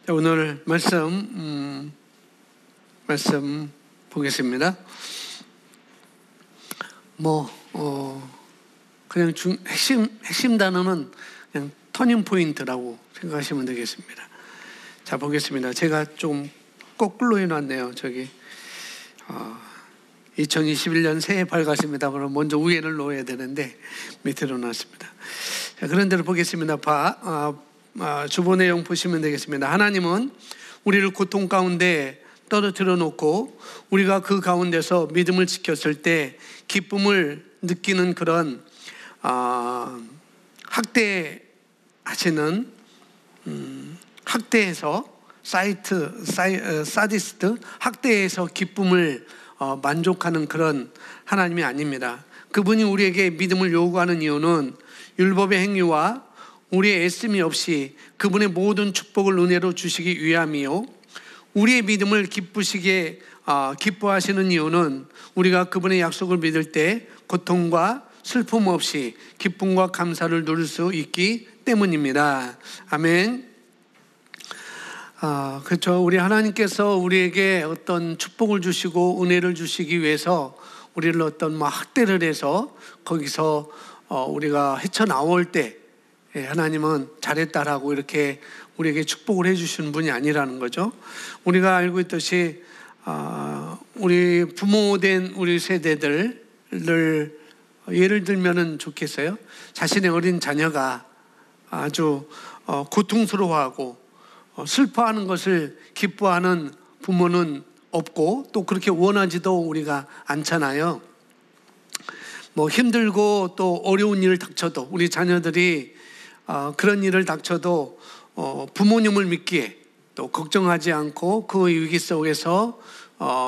오늘 말씀 보겠습니다. 그냥 핵심 단어는 그냥 터닝 포인트라고 생각하시면 되겠습니다. 자, 보겠습니다. 제가 좀 거꾸로 해놨네요. 2021년 새해 밝았습니다. 그럼 먼저 위에를 놓아야 되는데 밑으로 놨습니다. 자, 그런 대로 보겠습니다. 주보 내용 보시면 되겠습니다. 하나님은 우리를 고통 가운데 떨어뜨려 놓고 우리가 그 가운데서 믿음을 지켰을 때 기쁨을 느끼는 그런 학대하시는 학대에서 사디스트 학대에서 기쁨을 만족하는 그런 하나님이 아닙니다. 그분이 우리에게 믿음을 요구하는 이유는 율법의 행위와 우리의 애씀이 없이 그분의 모든 축복을 은혜로 주시기 위함이요, 우리의 믿음을 기뻐하시는 이유는 우리가 그분의 약속을 믿을 때 고통과 슬픔 없이 기쁨과 감사를 누릴 수 있기 때문입니다. 아멘. 그렇죠. 우리 하나님께서 우리에게 어떤 축복을 주시고 은혜를 주시기 위해서 우리를 어떤 학대를 해서 거기서 우리가 헤쳐나올 때 하나님은 잘했다라고 이렇게 우리에게 축복을 해주시는 분이 아니라는 거죠. 우리가 알고 있듯이 우리 부모된 우리 세대들을 예를 들면은 좋겠어요. 자신의 어린 자녀가 아주 고통스러워하고 슬퍼하는 것을 기뻐하는 부모는 없고 또 그렇게 원하지도 우리가 않잖아요. 힘들고 또 어려운 일을 닥쳐도 우리 자녀들이 그런 일을 닥쳐도 부모님을 믿기에 또 걱정하지 않고 그 위기 속에서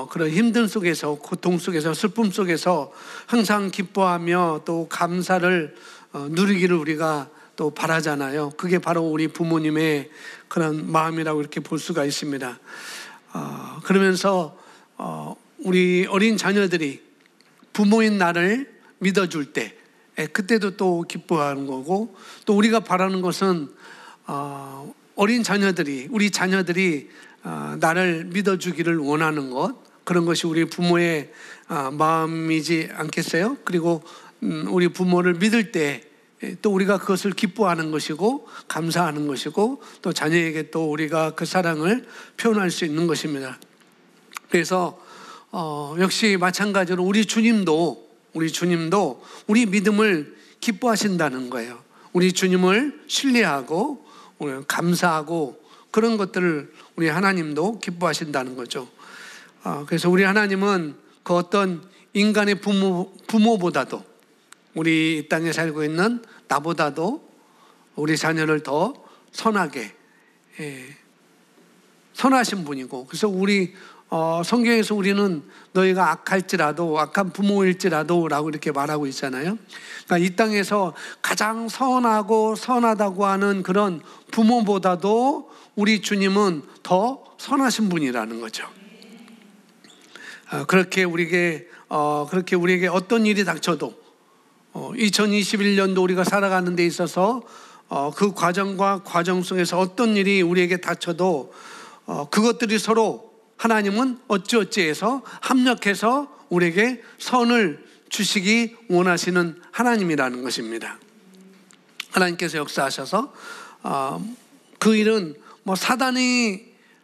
그런 힘든 속에서 고통 속에서 슬픔 속에서 항상 기뻐하며 또 감사를 누리기를 우리가 또 바라잖아요. 그게 바로 우리 부모님의 그런 마음이라고 이렇게 볼 수가 있습니다. 그러면서 우리 어린 자녀들이 부모인 나를 믿어줄 때 그때도 또 기뻐하는 거고, 또 우리가 바라는 것은 어린 자녀들이, 우리 자녀들이 나를 믿어주기를 원하는 것, 그런 것이 우리 부모의 마음이지 않겠어요? 그리고 우리 부모를 믿을 때 또 우리가 그것을 기뻐하는 것이고 감사하는 것이고 또 자녀에게 또 우리가 그 사랑을 표현할 수 있는 것입니다. 그래서 역시 마찬가지로 우리 주님도 우리 믿음을 기뻐하신다는 거예요. 우리 주님을 신뢰하고 감사하고 그런 것들을 우리 하나님도 기뻐하신다는 거죠. 그래서 우리 하나님은 그 어떤 인간의 부모보다도 우리 이 땅에 살고 있는 나보다도 우리 자녀를 더 선하게 선하신 분이고, 그래서 우리 성경에서 우리는 너희가 악할지라도 악한 부모일지라도 라고 이렇게 말하고 있잖아요. 그러니까 이 땅에서 가장 선하다고 하는 그런 부모보다도 우리 주님은 더 선하신 분이라는 거죠. 그렇게 우리에게 어떤 일이 닥쳐도 2021년도 우리가 살아가는 데 있어서 그 과정 속에서 어떤 일이 우리에게 닥쳐도 그것들이 서로 하나님은 어찌어찌해서 합력해서 우리에게 선을 주시기 원하시는 하나님이라는 것입니다. 하나님께서 역사하셔서 그 일은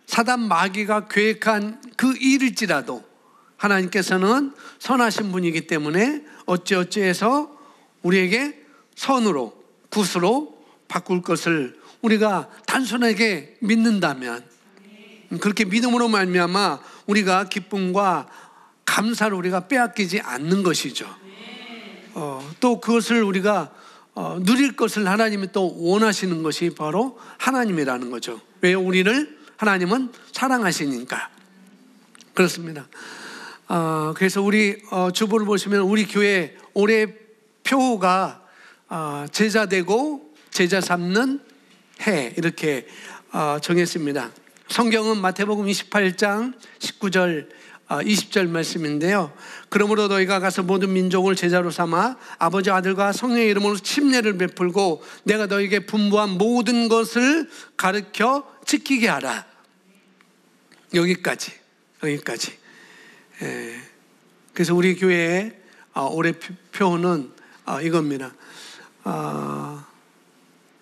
사단 마귀가 계획한 그 일일지라도 하나님께서는 선하신 분이기 때문에 어찌어찌해서 우리에게 선으로 굿으로 바꿀 것을 우리가 단순하게 믿는다면, 그렇게 믿음으로 말미암아 우리가 기쁨과 감사를 우리가 빼앗기지 않는 것이죠. 또 그것을 우리가 누릴 것을 하나님이 또 원하시는 것이 바로 하나님이라는 거죠. 왜? 우리를 하나님은 사랑하시니까 그렇습니다. 그래서 우리 주보를 보시면 우리 교회 올해 표가 제자 되고 제자 삼는 해 이렇게 정했습니다. 성경은 마태복음 28장 19절 20절 말씀인데요. 그러므로 너희가 가서 모든 민족을 제자로 삼아 아버지 아들과 성령의 이름으로 침례를 베풀고 내가 너희에게 분부한 모든 것을 가르쳐 지키게 하라. 여기까지. 그래서 우리 교회의 올해 표는 이겁니다.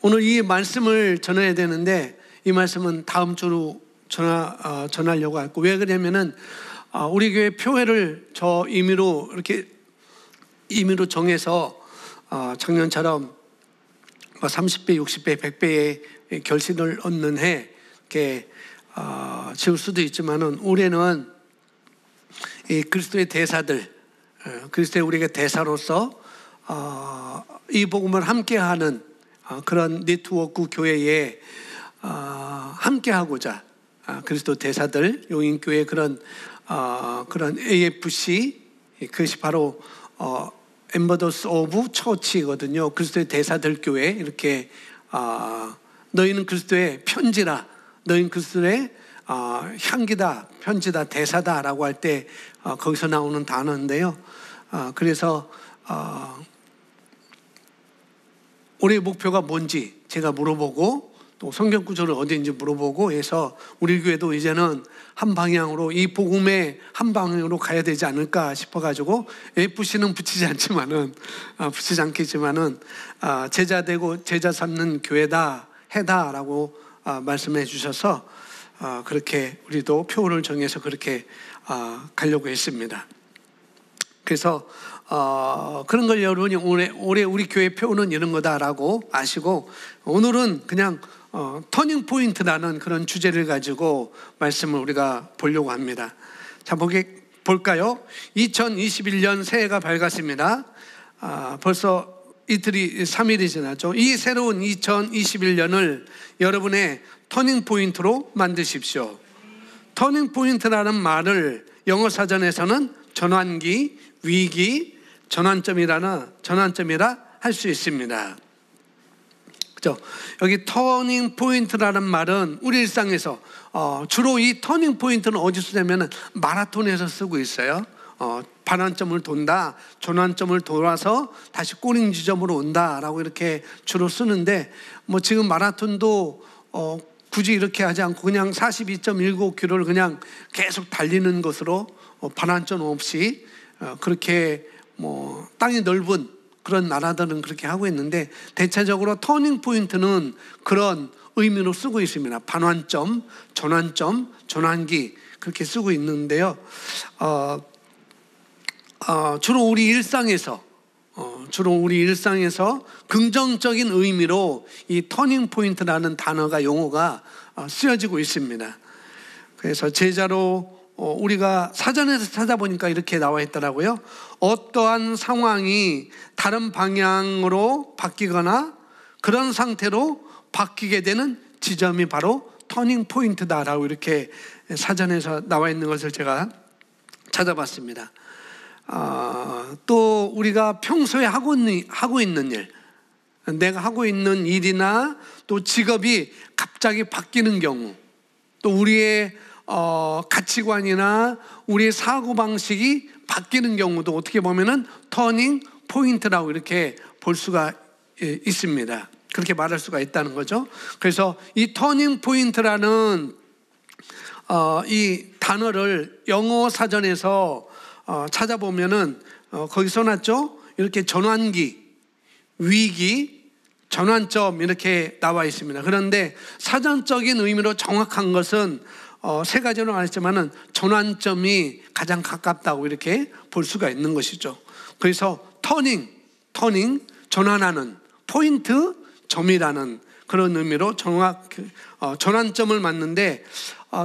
오늘 이 말씀을 전해야 되는데 이 말씀은 다음 주로 전하려고 했고, 왜 그러냐면은 우리 교회 표회를 저 임의로 정해서 작년처럼 30배, 60배, 100배의 결실을 얻는 해 이렇게 지을 수도 있지만은 올해는 이 그리스도의 대사들, 그리스도의 우리가 대사로서 이 복음을 함께하는 그런 네트워크 교회에 함께하고자 그리스도 대사들 용인교회 그런 AFC, 그것이 바로 엠버더스 오브 처치거든요. 그리스도의 대사들 교회, 이렇게 너희는 그리스도의 편지라, 너희는 그리스도의 향기다, 편지다, 대사다라고 할 때 거기서 나오는 단어인데요. 그래서 올해 목표가 뭔지 제가 물어보고, 또 성경 구절을 어디인지 물어보고 해서 우리 교회도 이제는 한 방향으로, 이 복음의 한 방향으로 가야 되지 않을까 싶어가지고, FC는 붙이지 않겠지만은 제자 되고 제자 삼는 교회다, 해다라고 말씀해 주셔서 그렇게 우리도 표를 정해서 그렇게 가려고 했습니다. 그래서 그런 걸 여러분이 올해 우리 교회 표는 이런 거다라고 아시고, 오늘은 그냥 터닝 포인트라는 그런 주제를 가지고 말씀을 우리가 보려고 합니다. 자, 볼까요? 2021년 새해가 밝았습니다. 벌써 이틀이 3일이 지났죠. 이 새로운 2021년을 여러분의 터닝 포인트로 만드십시오. 터닝 포인트라는 말을 영어 사전에서는 전환기, 위기, 전환점이라 할 수 있습니다. 그죠? 여기 터닝 포인트라는 말은 우리 일상에서 주로 이 터닝 포인트는 어디서 되면은 마라톤에서 쓰고 있어요. 반환점을 돈다, 전환점을 돌아서 다시 꼬링 지점으로 온다라고 이렇게 주로 쓰는데, 뭐 지금 마라톤도 굳이 이렇게 하지 않고 그냥 42.19km를 그냥 계속 달리는 것으로 반환점 없이 그렇게 뭐 땅이 넓은 그런 나라들은 그렇게 하고 있는데, 대체적으로 터닝 포인트는 그런 의미로 쓰고 있습니다. 반환점, 전환점, 전환기 그렇게 쓰고 있는데요. 주로 우리 일상에서 긍정적인 의미로 이 터닝 포인트라는 단어가, 용어가 쓰여지고 있습니다. 그래서 제자로 우리가 사전에서 찾아보니까 이렇게 나와 있더라고요. 어떠한 상황이 다른 방향으로 바뀌거나 그런 상태로 바뀌게 되는 지점이 바로 터닝 포인트다라고 이렇게 사전에서 나와 있는 것을 제가 찾아봤습니다. 또 우리가 평소에 하고 있는 일, 내가 하고 있는 일이나 또 직업이 갑자기 바뀌는 경우, 또 우리의 가치관이나 우리의 사고방식이 바뀌는 경우도 어떻게 보면은 터닝 포인트라고 이렇게 볼 수가 있습니다. 그렇게 말할 수가 있다는 거죠. 그래서 이 터닝 포인트라는 이 단어를 영어 사전에서 찾아보면은 거기 써놨죠. 이렇게 전환기, 위기, 전환점 이렇게 나와 있습니다. 그런데 사전적인 의미로 정확한 것은 세 가지로 말했지만은 전환점이 가장 가깝다고 이렇게 볼 수가 있는 것이죠. 그래서 터닝, 전환하는, 포인트, 점이라는 그런 의미로 전환점을 맞는데,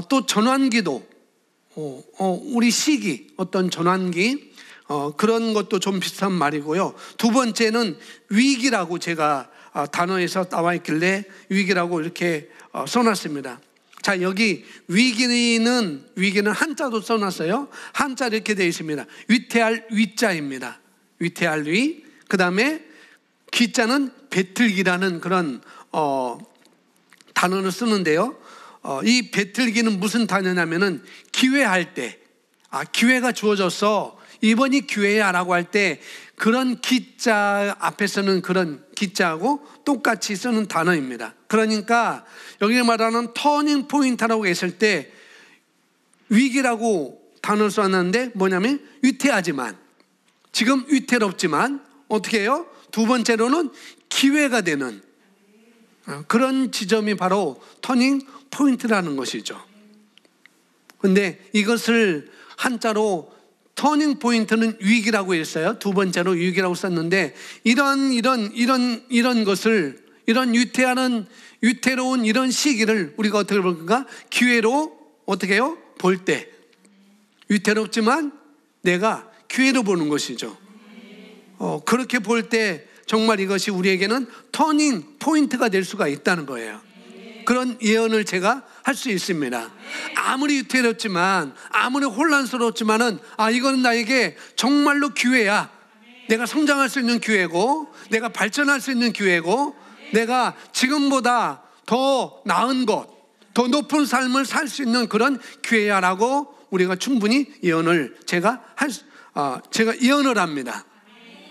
또 전환기도 우리 시기, 어떤 전환기 그런 것도 좀 비슷한 말이고요. 두 번째는 위기라고 제가 단어에서 나와 있길래 위기라고 이렇게 써놨습니다. 자, 여기 위기는 한자도 써놨어요. 한자 이렇게 되어 있습니다. 위태할 위자입니다. 위태할 위. 그 다음에 기자는 배틀기라는 그런 단어를 쓰는데요. 이 배틀기는 무슨 단어냐면은 기회할 때, 기회가 주어져서 이번이 기회야 라고 할 때 그런 기자 앞에 쓰는 그런 기자하고 똑같이 쓰는 단어입니다. 그러니까 여기 말하는 터닝 포인트라고 했을 때 위기라고 단어를 썼는데 뭐냐면 위태하지만, 지금 위태롭지만 어떻게 해요? 두 번째로는 기회가 되는 그런 지점이 바로 터닝 포인트라는 것이죠. 근데 이것을 한자로 터닝 포인트는 위기라고 했어요. 두 번째로 위기라고 썼는데 이런 것을, 이런 위태로운 이런 시기를 우리가 어떻게 볼까? 기회로 어떻게 해요? 볼 때 위태롭지만 내가 기회로 보는 것이죠. 그렇게 볼 때 정말 이것이 우리에게는 터닝 포인트가 될 수가 있다는 거예요. 그런 예언을 제가 할 수 있습니다. 아무리 위태롭지만, 아무리 혼란스럽지만은 이건 나에게 정말로 기회야. 내가 성장할 수 있는 기회고, 내가 발전할 수 있는 기회고, 내가 지금보다 더 나은 것, 더 높은 삶을 살 수 있는 그런 기회야라고 우리가 충분히 예언을 제가 예언을 합니다.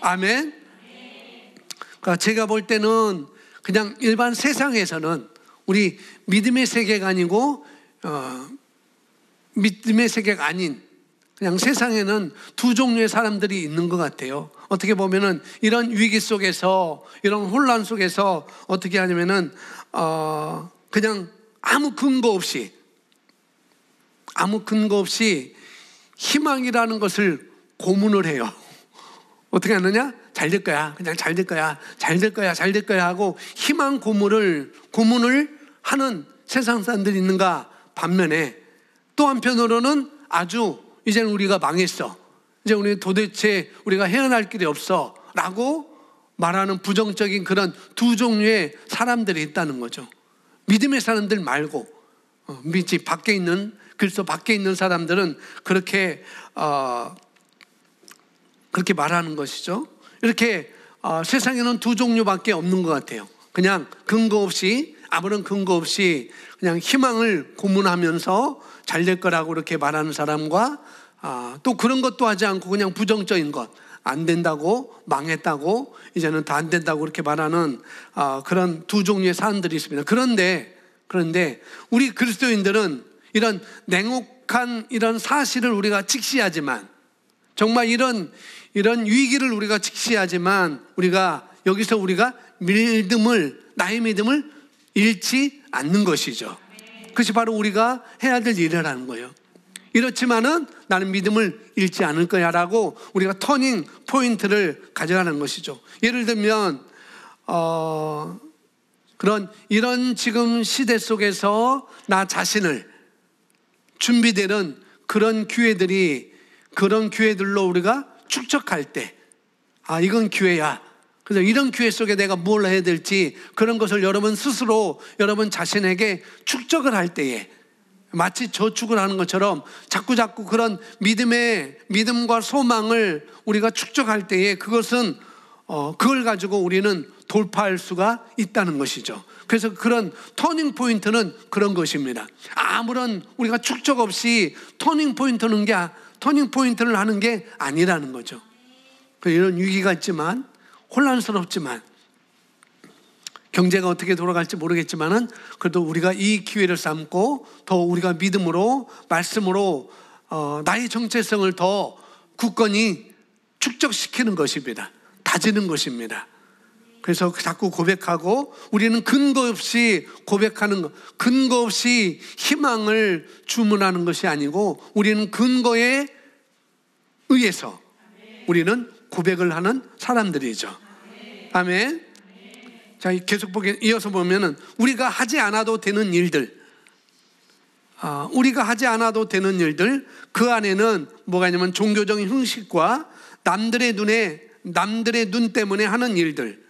아멘. 그러니까 제가 볼 때는 그냥 일반 세상에서는 우리 믿음의 세계가 아니고 믿음의 세계가 아닌 그냥 세상에는 두 종류의 사람들이 있는 것 같아요. 어떻게 보면은 이런 위기 속에서, 이런 혼란 속에서 어떻게 하냐면은 그냥 아무 근거 없이 희망이라는 것을 고문을 해요. 어떻게 하느냐? 잘 될 거야. 그냥 잘 될 거야. 잘 될 거야. 잘 될 거야 하고 희망 고문을 하는 세상 사람들이 있는가 반면에, 또 한편으로는 아주 이제는 우리가 망했어. 이제 우리 도대체 우리가 헤어날 길이 없어 라고 말하는 부정적인 그런 두 종류의 사람들이 있다는 거죠. 믿음의 사람들 말고 그리스도 밖에 있는 사람들은 그렇게 말하는 것이죠. 이렇게 세상에는 두 종류밖에 없는 것 같아요. 그냥 아무런 근거 없이 그냥 희망을 고문하면서 잘 될 거라고 이렇게 말하는 사람과 또 그런 것도 하지 않고 그냥 부정적인 것, 안 된다고, 망했다고, 이제는 다 안 된다고 그렇게 말하는 그런 두 종류의 사람들이 있습니다. 그런데 우리 그리스도인들은 이런 냉혹한 이런 사실을 우리가 직시하지만, 정말 이런 위기를 우리가 직시하지만 여기서 우리가 나의 믿음을 잃지 않는 것이죠. 그것이 바로 우리가 해야 될 일이라는 거예요. 이렇지만은 나는 믿음을 잃지 않을 거야 라고 우리가 터닝 포인트를 가져가는 것이죠. 예를 들면 이런 지금 시대 속에서 나 자신을 준비되는 그런 기회들로 우리가 축적할 때 이건 기회야. 그래서 이런 기회 속에 내가 뭘 해야 될지 그런 것을 여러분 스스로 여러분 자신에게 축적을 할 때에 마치 저축을 하는 것처럼 자꾸 그런 믿음과 소망을 우리가 축적할 때에 그것은 그걸 가지고 우리는 돌파할 수가 있다는 것이죠. 그래서 그런 터닝 포인트는 그런 것입니다. 아무런 우리가 축적 없이 터닝 포인트를 하는 게 아니라는 거죠. 이런 위기가 있지만, 혼란스럽지만, 경제가 어떻게 돌아갈지 모르겠지만은 그래도 우리가 이 기회를 삼고 더 우리가 믿음으로, 말씀으로 나의 정체성을 더 굳건히 축적시키는 것입니다. 다지는 것입니다. 그래서 자꾸 고백하고, 우리는 근거 없이 고백하는 것, 근거 없이 희망을 주문하는 것이 아니고 우리는 근거에 의해서 우리는 고백을 하는 사람들이죠. 아멘. 자, 계속 이어서 보면은 우리가 하지 않아도 되는 일들, 그 안에는 뭐가 있냐면 종교적인 형식과 남들의 눈 때문에 하는 일들,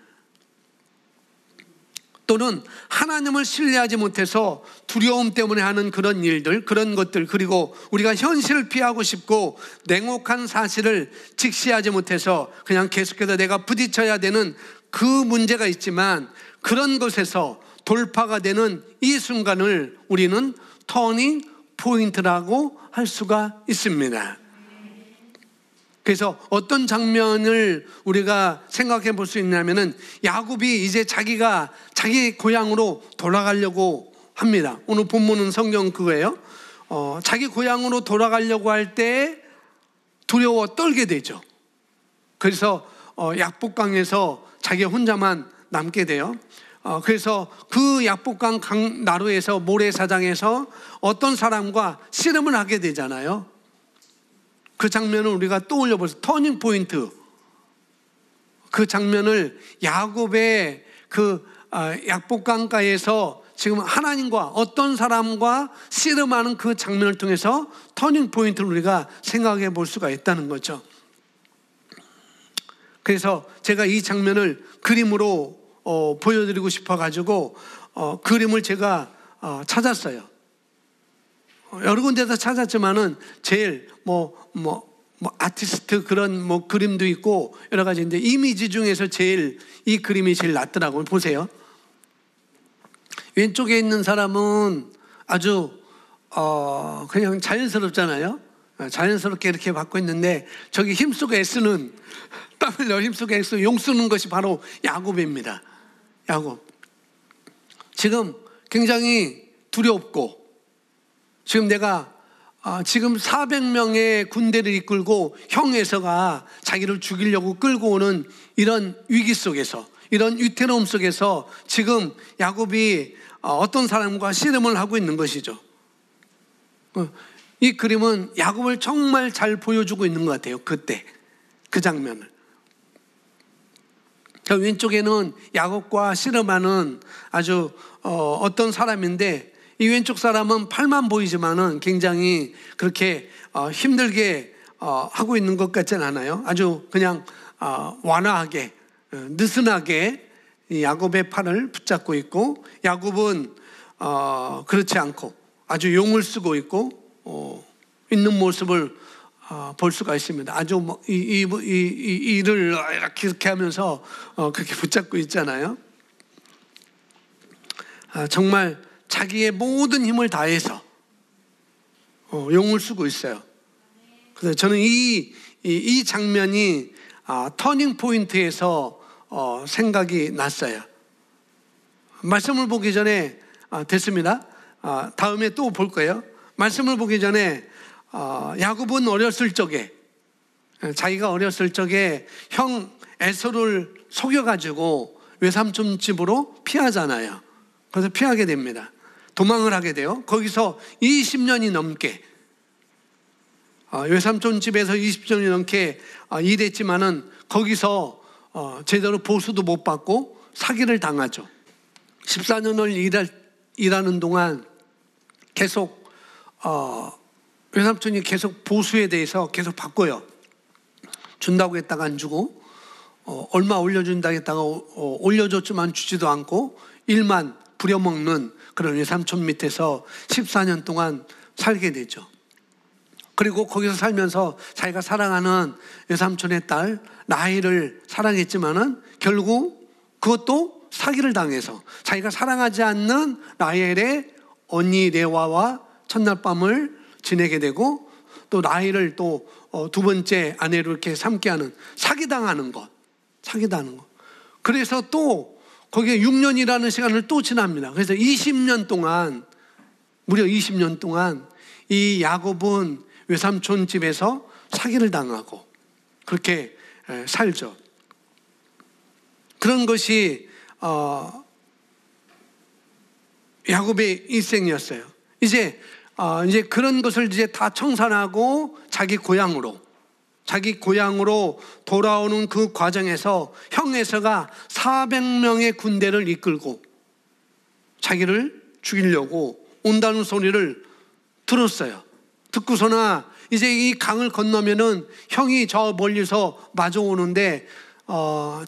또는 하나님을 신뢰하지 못해서 두려움 때문에 하는 그런 일들, 그런 것들, 그리고 우리가 현실을 피하고 싶고 냉혹한 사실을 직시하지 못해서 그냥 계속해서 내가 부딪혀야 되는 그 문제가 있지만, 그런 것에서 돌파가 되는 이 순간을 우리는 터닝 포인트라고 할 수가 있습니다. 그래서 어떤 장면을 우리가 생각해 볼 수 있냐면은 야곱이 이제 자기가 자기 고향으로 돌아가려고 합니다. 오늘 본문은 성경 그거예요. 자기 고향으로 돌아가려고 할 때 두려워 떨게 되죠. 그래서 약복강에서 자기 혼자만 남게 돼요. 그래서 그 약복강 나루에서 모래사장에서 어떤 사람과 씨름을 하게 되잖아요. 그 장면을 우리가 떠올려 보세요. 터닝 포인트. 그 장면을 야곱의 그 약복강가에서 지금 하나님과 어떤 사람과 씨름하는 그 장면을 통해서 터닝 포인트를 우리가 생각해 볼 수가 있다는 거죠. 그래서 제가 이 장면을 그림으로 보여드리고 싶어가지고 그림을 제가 찾았어요. 여러 군데서 찾았지만은 제일 아티스트 그런 그림도 있고 여러 가지인데 이미지 중에서 제일 이 그림이 제일 낫더라고요. 보세요. 왼쪽에 있는 사람은 아주 그냥 자연스럽잖아요. 자연스럽게 이렇게 받고 있는데 저기 힘쓰고 애쓰는 땀을 흘려 힘쓰고 애쓰고 용 쓰는 것이 바로 야곱입니다. 야곱. 지금 굉장히 두렵고 지금 내가 지금 400명의 군대를 이끌고 형 에서가 자기를 죽이려고 끌고 오는 이런 위기 속에서 이런 위태로움 속에서 지금 야곱이 어떤 사람과 씨름을 하고 있는 것이죠. 이 그림은 야곱을 정말 잘 보여주고 있는 것 같아요. 그때 그 장면을. 저 왼쪽에는 야곱과 씨름하는 아주 어떤 사람인데 이 왼쪽 사람은 팔만 보이지만은 굉장히 그렇게 힘들게 하고 있는 것 같지는 않아요. 아주 그냥 완화하게 느슨하게 야곱의 팔을 붙잡고 있고 야곱은 그렇지 않고 아주 용을 쓰고 있고 있는 모습을 볼 수가 있습니다. 아주 이를 이렇게 하면서 그렇게 붙잡고 있잖아요. 정말 자기의 모든 힘을 다해서 용을 쓰고 있어요. 그래서 저는 이 장면이 터닝 포인트에서 생각이 났어요. 말씀을 보기 전에 됐습니다. 다음에 또 볼 거예요. 말씀을 보기 전에 야곱은 어렸을 적에 자기가 어렸을 적에 형 에서를 속여가지고 외삼촌 집으로 피하잖아요. 그래서 피하게 됩니다. 도망을 하게 돼요. 거기서 20년이 넘게 외삼촌 집에서 20년이 넘게 일했지만은 거기서 제대로 보수도 못 받고 사기를 당하죠. 14년을 일하는 동안 계속 외삼촌이 계속 보수에 대해서 계속 바꿔요. 준다고 했다가 안 주고 얼마 올려준다고 했다가 올려줬지만 주지도 않고 일만 부려먹는 그런 외삼촌 밑에서 14년 동안 살게 되죠. 그리고 거기서 살면서 자기가 사랑하는 외삼촌의 딸 라헬을 사랑했지만은 결국 그것도 사기를 당해서 자기가 사랑하지 않는 라헬의 언니 레와와 첫날 밤을 지내게 되고 또 라헬을 또 두 번째 아내로 이렇게 삼게 하는 사기당하는 것. 그래서 또 거기에 6년이라는 시간을 또 지납니다. 그래서 20년 동안 무려 20년 동안 이 야곱은 외삼촌 집에서 사기를 당하고 그렇게 살죠. 그런 것이 야곱의 일생이었어요. 이제 그런 것을 이제 다 청산하고 자기 고향으로 돌아오는 그 과정에서 형 에서가 400명의 군대를 이끌고 자기를 죽이려고 온다는 소리를 들었어요. 듣고서나 이제 이 강을 건너면은 형이 저 멀리서 마주 오는데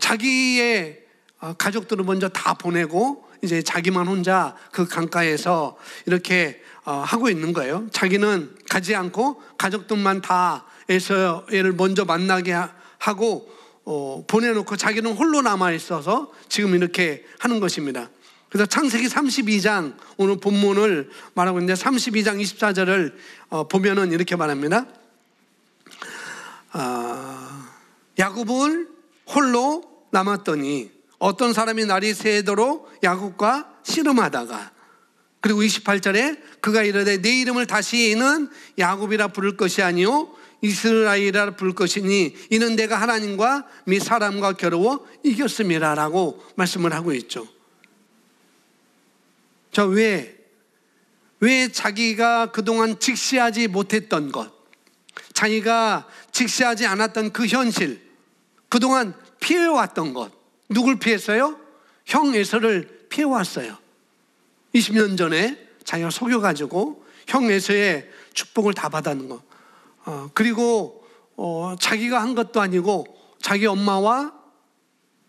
자기의 가족들을 먼저 다 보내고 이제 자기만 혼자 그 강가에서 이렇게 하고 있는 거예요. 자기는 가지 않고 가족들만 다 에서를 먼저 만나게 하고 보내놓고 자기는 홀로 남아 있어서 지금 이렇게 하는 것입니다. 그래서 창세기 32장 오늘 본문을 말하고 있는데 32장 24절을 보면은 이렇게 말합니다. 야곱은 홀로 남았더니 어떤 사람이 날이 새도록 야곱과 씨름하다가, 그리고 28절에 그가 이르되 내 이름을 다시는 야곱이라 부를 것이 아니요 이스라엘이라 부를 것이니 이는 내가 하나님과 및 사람과 겨루어 이겼음이라 라고 말씀을 하고 있죠. 왜 자기가 그동안 직시하지 못했던 것, 자기가 직시하지 않았던 그 현실, 그동안 피해왔던 것, 누굴 피했어요? 형 에서를 피해왔어요. 20년 전에 자기가 속여가지고 형 에서의 축복을 다 받았는 것. 그리고 자기가 한 것도 아니고 자기 엄마와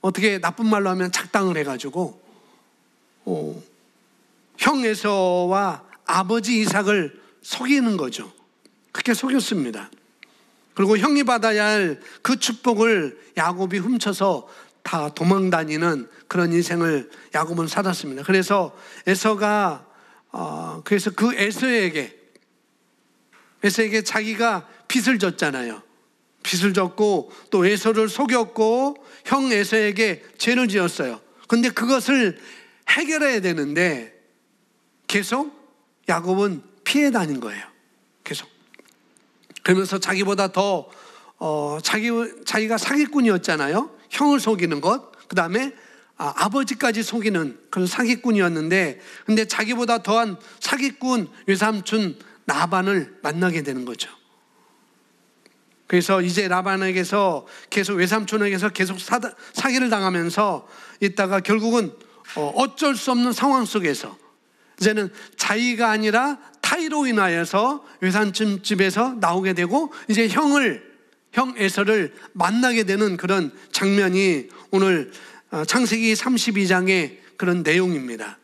어떻게 나쁜 말로 하면 작당을 해가지고 형 에서와 아버지 이삭을 속이는 거죠. 그렇게 속였습니다. 그리고 형이 받아야 할 그 축복을 야곱이 훔쳐서 다 도망다니는 그런 인생을 야곱은 살았습니다. 그래서 에서가 그래서 그 에서에게 자기가 빚을 졌잖아요. 빚을 졌고 또 에서를 속였고 형 에서에게 죄를 지었어요. 근데 그것을 해결해야 되는데 계속 야곱은 피해 다닌 거예요. 계속. 그러면서 자기보다 더 자기가 사기꾼이었잖아요. 형을 속이는 것, 그 다음에 아버지까지 속이는 그런 사기꾼이었는데, 근데 자기보다 더한 사기꾼 외삼촌 라반을 만나게 되는 거죠. 그래서 이제 라반에게서 계속 외삼촌에게서 계속 사기를 당하면서 있다가 결국은 어쩔 수 없는 상황 속에서 이제는 자기가 아니라 타이로 인하여서 외삼촌 집에서 나오게 되고 이제 형 에서를 만나게 되는 그런 장면이 오늘 창세기 32장의 그런 내용입니다.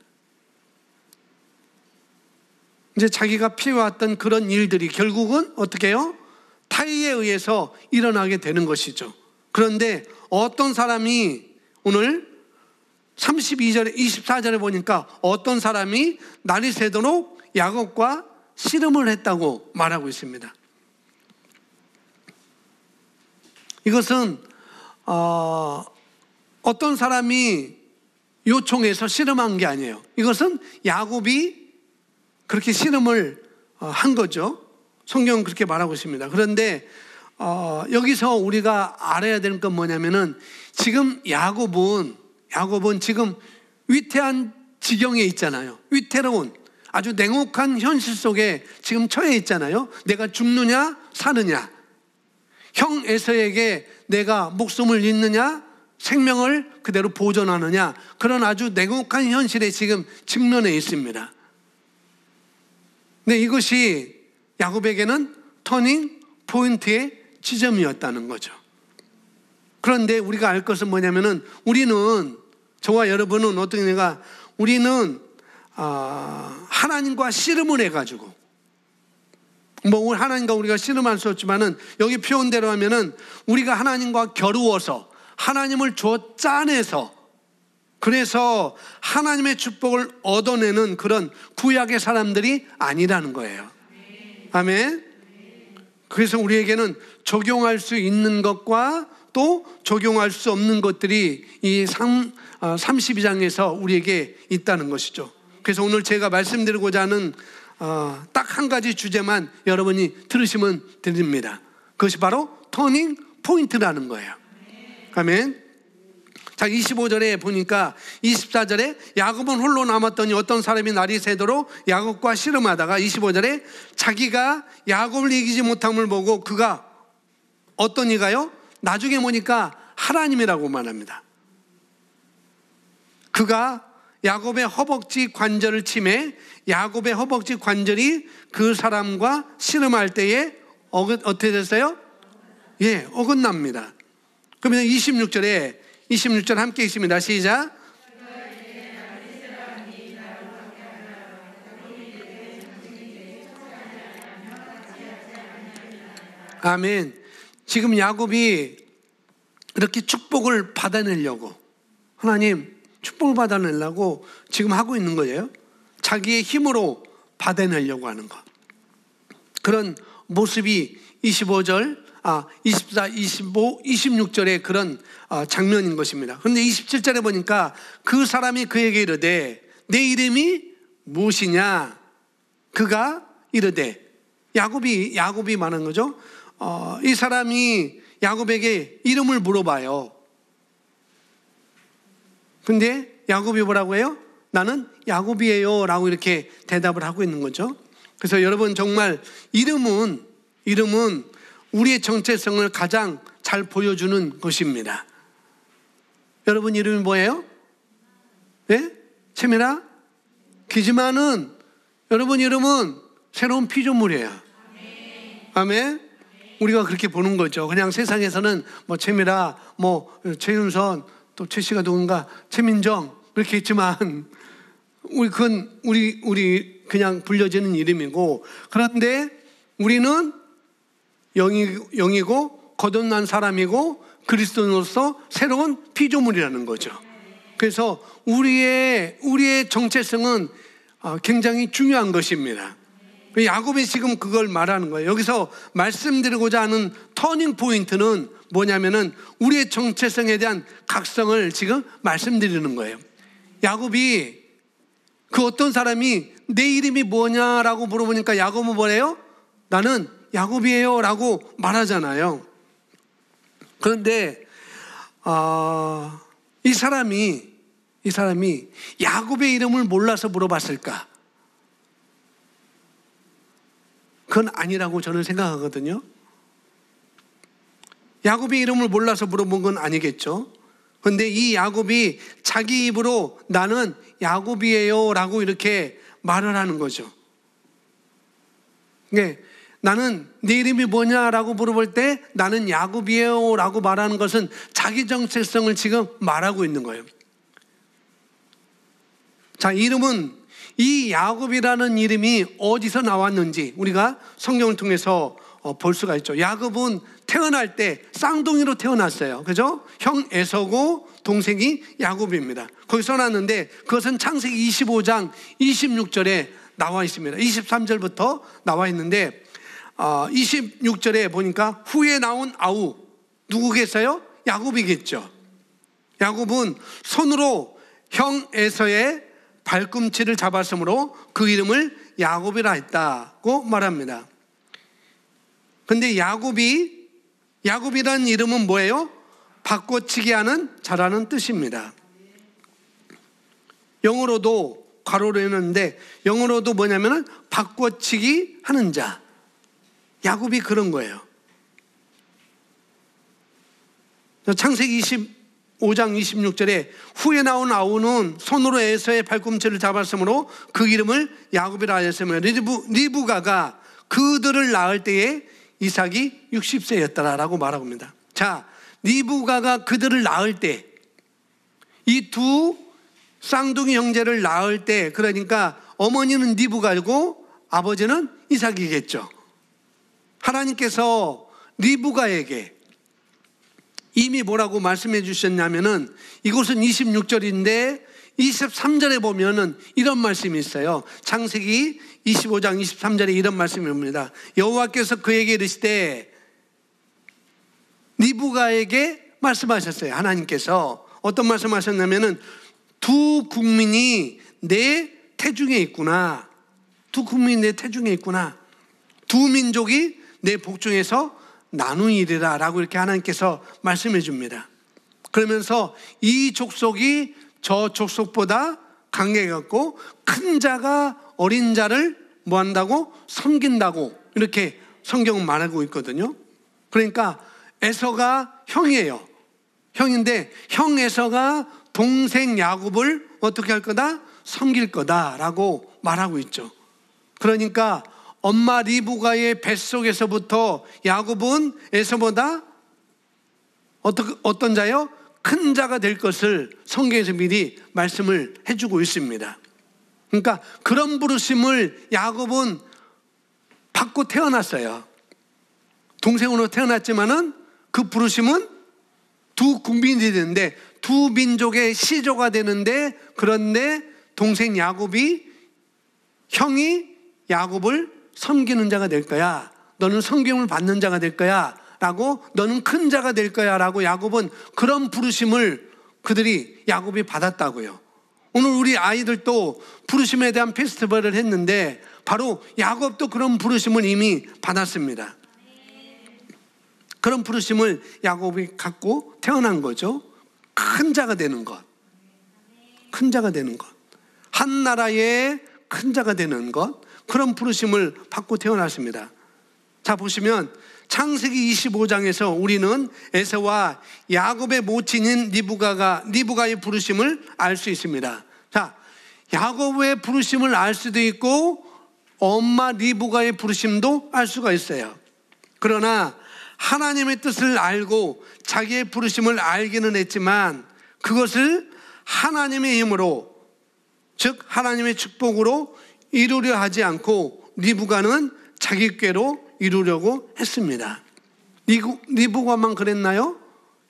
이제 자기가 피해왔던 그런 일들이 결국은 어떻게 해요? 타이에 의해서 일어나게 되는 것이죠. 그런데 어떤 사람이 오늘 32절에 24절에 보니까 어떤 사람이 날이 새도록 야곱과 씨름을 했다고 말하고 있습니다. 이것은 어떤 사람이 요청해서 씨름한 게 아니에요. 이것은 야곱이 그렇게 씨름을 한 거죠. 성경은 그렇게 말하고 있습니다. 그런데 여기서 우리가 알아야 되는 건 뭐냐면은 지금 야곱은 지금 위태한 지경에 있잖아요. 위태로운 아주 냉혹한 현실 속에 지금 처해 있잖아요. 내가 죽느냐 사느냐, 형 에서에게 내가 목숨을 잃느냐 생명을 그대로 보존하느냐, 그런 아주 냉혹한 현실에 지금 직면해 있습니다. 근데 이것이 야곱에게는 터닝 포인트의 지점이었다는 거죠. 그런데 우리가 알 것은 뭐냐면은 우리는, 저와 여러분은 어떻게가 우리는 하나님과 씨름을 해가지고 뭐 하나님과 우리가 씨름할 수 없지만은 여기 표현대로 하면은 우리가 하나님과 겨루어서 하나님을 짜내서 그래서 하나님의 축복을 얻어내는 그런 구약의 사람들이 아니라는 거예요. 아멘. 그래서 우리에게는 적용할 수 있는 것과 또 적용할 수 없는 것들이 이 32장에서 우리에게 있다는 것이죠. 그래서 오늘 제가 말씀드리고자 하는 딱 한 가지 주제만 여러분이 들으시면 됩니다. 그것이 바로 터닝 포인트라는 거예요. 아멘. 자, 25절에 보니까 24절에 야곱은 홀로 남았더니 어떤 사람이 날이 새도록 야곱과 씨름하다가 25절에 자기가 야곱을 이기지 못함을 보고 그가 어떤 이가요? 나중에 보니까 하나님이라고 말합니다. 그가 야곱의 허벅지 관절을 치매 야곱의 허벅지 관절이 그 사람과 씨름할 때에 어떻게 됐어요? 예, 어긋납니다. 그러면 26절 함께 읽습니다. 시작. 아멘. 지금 야곱이 이렇게 축복을 받아내려고, 하나님 축복을 받아내려고 지금 하고 있는 거예요. 자기의 힘으로 받아내려고 하는 것. 그런 모습이 24, 25, 26절의 그런 장면인 것입니다. 그런데 27절에 보니까 그 사람이 그에게 이르되 내 이름이 무엇이냐? 그가 이르되 야곱이 말하는 거죠. 이 사람이 야곱에게 이름을 물어봐요. 근데 야곱이 뭐라고 해요? 나는 야곱이에요 라고 이렇게 대답을 하고 있는 거죠. 그래서 여러분, 정말 이름은 우리의 정체성을 가장 잘 보여주는 것입니다. 여러분 이름이 뭐예요? 네? 채미라? 기지만은 여러분 이름은 새로운 피조물이에요. 아멘. 우리가 그렇게 보는 거죠. 그냥 세상에서는 뭐 채미라, 뭐 최윤선, 또 최씨가 누군가, 최민정 그렇게 있지만 우리 그냥 불려지는 이름이고, 그런데 우리는 영이고 거듭난 사람이고 그리스도인으로서 새로운 피조물이라는 거죠. 그래서 우리의 정체성은 굉장히 중요한 것입니다. 야곱이 지금 그걸 말하는 거예요. 여기서 말씀드리고자 하는 터닝 포인트는 뭐냐면은 우리의 정체성에 대한 각성을 지금 말씀드리는 거예요. 야곱이 그 어떤 사람이 내 이름이 뭐냐라고 물어보니까 야곱은 뭐래요? 나는 야곱이에요 라고 말하잖아요. 그런데 이 사람이 야곱의 이름을 몰라서 물어봤을까? 그건 아니라고 저는 생각하거든요. 야곱의 이름을 몰라서 물어본 건 아니겠죠. 그런데 이 야곱이 자기 입으로 나는 야곱이에요 라고 이렇게 말을 하는 거죠. 네, 나는 내 이름이 뭐냐라고 물어볼 때 나는 야곱이에요 라고 말하는 것은 자기 정체성을 지금 말하고 있는 거예요. 자, 이 야곱이라는 이름이 어디서 나왔는지 우리가 성경을 통해서 볼 수가 있죠. 야곱은 태어날 때 쌍둥이로 태어났어요. 그죠? 형 에서고 동생이 야곱입니다. 거기 써놨는데 그것은 창세기 25장 26절에 나와 있습니다. 23절부터 나와 있는데 26절에 보니까 후에 나온 아우 누구겠어요? 야곱이겠죠. 야곱은 손으로 형 에서의 발꿈치를 잡았으므로 그 이름을 야곱이라 했다고 말합니다. 그런데 야곱이라는 이름은 뭐예요? 바꿔치기 하는 자라는 뜻입니다. 영어로도 괄호로 했는데 영어로도 뭐냐면은 바꿔치기 하는 자. 야곱이 그런 거예요. 창세기 25장 26절에 후에 나온 아우는 손으로 에서의 발꿈치를 잡았으므로 그 이름을 야곱이라 하였으며 리브가가 그들을 낳을 때에 이삭이 60세였더라라고 말합니다. 자, 리브가가 그들을 낳을 때, 이 두 쌍둥이 형제를 낳을 때, 그러니까 어머니는 리브가고 아버지는 이삭이겠죠. 하나님께서 리브가에게 이미 뭐라고 말씀해 주셨냐면은 이곳은 26절인데 23절에 보면은 이런 말씀이 있어요. 창세기 25장 23절에 이런 말씀이 옵니다. 여호와께서 그에게 이르시되, 리브가에게 말씀하셨어요. 하나님께서 어떤 말씀하셨냐면은 두 국민이 내 태중에 있구나. 두 국민이 내 태중에 있구나. 두 민족이 내 복중에서 나누이리라 라고 이렇게 하나님께서 말씀해 줍니다. 그러면서 이 족속이 저 족속보다 강해갖고 큰 자가 어린 자를 뭐 한다고? 섬긴다고 이렇게 성경은 말하고 있거든요. 그러니까 에서가 형이에요. 형인데 형 에서가 동생 야곱을 어떻게 할 거다? 섬길 거다라고 말하고 있죠. 그러니까 엄마 리브가의 뱃속에서부터 야곱은 에서보다 어떤 자요? 큰 자가 될 것을 성경에서 미리 말씀을 해주고 있습니다. 그러니까 그런 부르심을 야곱은 받고 태어났어요. 동생으로 태어났지만은 그 부르심은 두 국민이 되는데, 두 민족의 시조가 되는데, 그런데 동생 야곱이 형이 야곱을 섬기는 자가 될 거야 너는 성경을 받는 자가 될 거야 라고, 너는 큰 자가 될 거야 라고 야곱은 그런 부르심을 그들이 야곱이 받았다고요. 오늘 우리 아이들도 부르심에 대한 페스티벌을 했는데 바로 야곱도 그런 부르심을 이미 받았습니다. 그런 부르심을 야곱이 갖고 태어난 거죠. 큰 자가 되는 것, 큰 자가 되는 것, 한 나라의 큰 자가 되는 것, 그런 부르심을 받고 태어났습니다. 자, 보시면 창세기 25장에서 우리는 에서와 야곱의 모친인 리브가의 부르심을 알 수 있습니다. 자, 야곱의 부르심을 알 수도 있고 엄마 리브가의 부르심도 알 수가 있어요. 그러나 하나님의 뜻을 알고 자기의 부르심을 알기는 했지만 그것을 하나님의 힘으로, 즉 하나님의 축복으로 이루려 하지 않고 리브가는 자기 꾀로 이루려고 했습니다. 리브가만 그랬나요?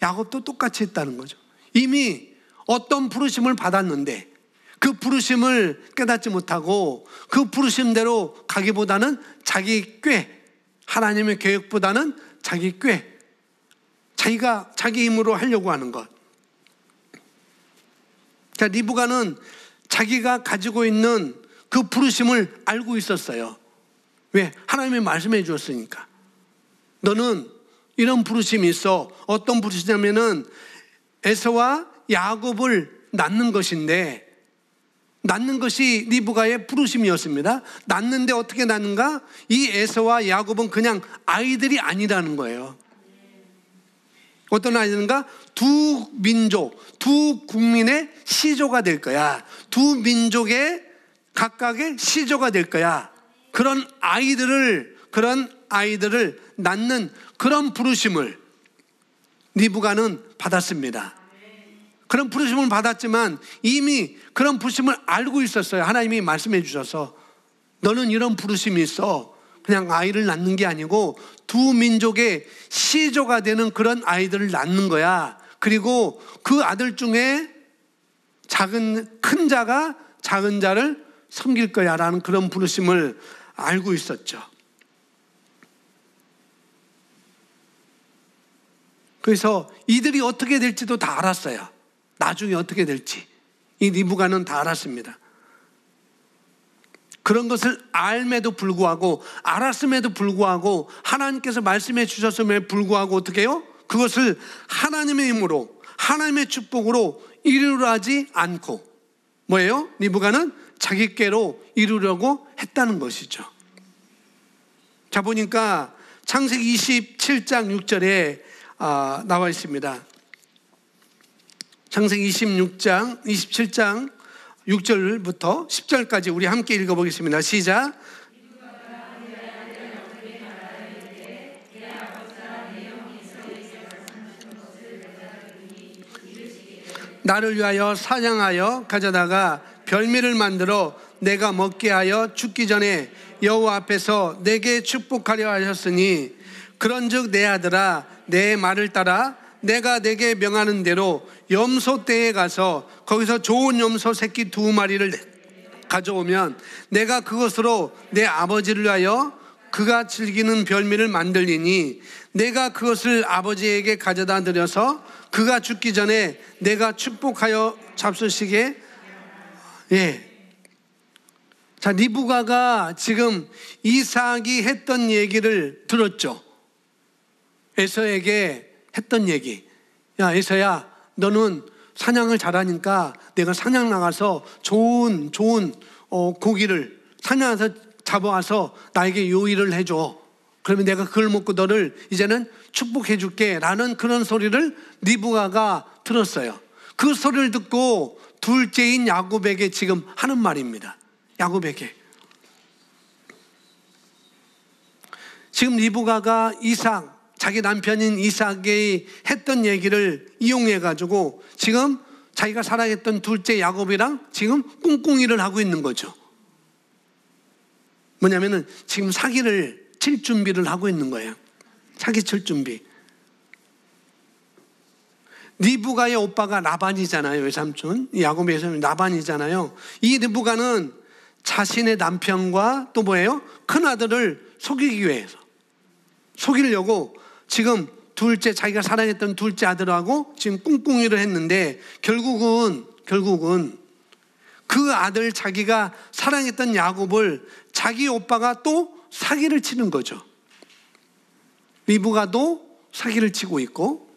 야곱도 똑같이 했다는 거죠. 이미 어떤 부르심을 받았는데 그 부르심을 깨닫지 못하고 그 부르심대로 가기보다는 자기 꾀, 하나님의 계획보다는 자기 꾀, 자기가 자기 힘으로 하려고 하는 것. 자, 리브가는 자기가 가지고 있는 그 부르심을 알고 있었어요. 왜? 하나님이 말씀해 주었으니까. 너는 이런 부르심이 있어. 어떤 부르심이냐면은 에서와 야곱을 낳는 것인데, 낳는 것이 리브가의 부르심이었습니다. 낳는데 어떻게 낳는가? 이 에서와 야곱은 그냥 아이들이 아니라는 거예요. 어떤 아이들인가? 두 민족, 두 국민의 시조가 될 거야. 두 민족의 각각의 시조가 될 거야. 그런 아이들을 낳는 그런 부르심을 리브가는 받았습니다. 그런 부르심을 받았지만 이미 그런 부르심을 알고 있었어요. 하나님이 말씀해 주셔서 너는 이런 부르심이 있어. 그냥 아이를 낳는 게 아니고 두 민족의 시조가 되는 그런 아이들을 낳는 거야. 그리고 그 아들 중에 큰 자가 작은 자를 섬길 거야 라는 그런 부르심을 알고 있었죠. 그래서 이들이 어떻게 될지도 다 알았어요. 나중에 어떻게 될지 이 리브가는 다 알았습니다. 그런 것을 알음에도 불구하고, 알았음에도 불구하고, 하나님께서 말씀해 주셨음에 불구하고 어떻게 해요? 그것을 하나님의 힘으로, 하나님의 축복으로 이루려 하지 않고 뭐예요? 리브가는 자기 꾀로 이루려고 했다는 것이죠. 자, 보니까 창세기 27장 6절에 나와 있습니다. 창세기 27장 6절부터 10절까지 우리 함께 읽어보겠습니다. 시작. 나를 위하여 사냥하여 가져다가 별미를 만들어 내가 먹게 하여 죽기 전에 여호와 앞에서 내게 축복하려 하셨으니, 그런즉 내 아들아, 내 말을 따라 내가 내게 명하는 대로 염소떼에 가서 거기서 좋은 염소 새끼 2마리를 가져오면 내가 그것으로 내 아버지를 위하여 그가 즐기는 별미를 만들리니, 내가 그것을 아버지에게 가져다 드려서 그가 죽기 전에 내가 축복하여 잡수시게. 자, 리브가가 지금 이삭이 했던 얘기를 들었죠. 에서에게 했던 얘기. 야, 에서야, 너는 사냥을 잘하니까 내가 사냥 나가서 좋은 고기를 사냥해서 잡아와서 나에게 요리를 해줘. 그러면 내가 그걸 먹고 너를 이제는 축복해 줄게 라는 그런 소리를 리브가가 들었어요. 그 소리를 듣고 둘째인 야곱에게 지금 하는 말입니다. 야곱에게. 지금 리브가가 자기 남편인 이삭이 했던 얘기를 이용해 가지고 지금 자기가 사랑했던 둘째 야곱이랑 지금 꿍꿍이를 하고 있는 거죠. 뭐냐면은 지금 사기를 칠 준비를 하고 있는 거예요. 사기 칠 준비. 리브가의 오빠가 라반이잖아요. 외삼촌. 야곱의 외삼촌 라반이잖아요. 이 리브가는 자신의 남편과 또 뭐예요? 큰아들을 속이기 위해서, 속이려고 지금 자기가 사랑했던 둘째 아들하고 지금 꿍꿍이를 했는데 결국은 그 아들, 자기가 사랑했던 야곱을 자기 오빠가 또 사기를 치는 거죠. 리브가도 사기를 치고 있고,